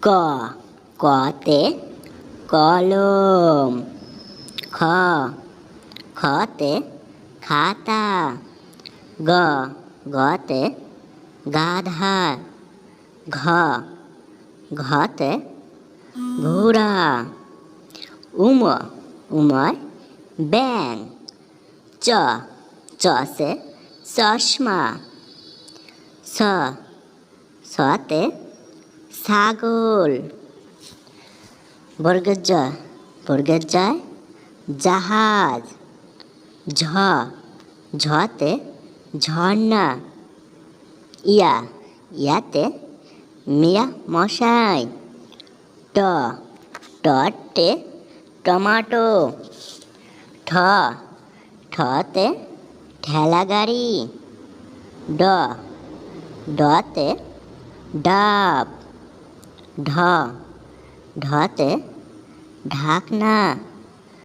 ক কতে কলম। খ খতে খাতা। গ গতে গাধা। ঘ ঘতে ঘোড়া। উম উময় ব্যাঙ। চ চষে চশমা। স সতে ছাগল। বর্গের জয় জাহাজ। ঝ ঝতে ঝর্ণা। ইয়া ইয়াতে মিয়া মশাই। ট টতে টমাটো। ঠ ঠতে ঠেলা গাড়ি। ড ডতে ডাব। ঢ ঢতে ঢাকনা।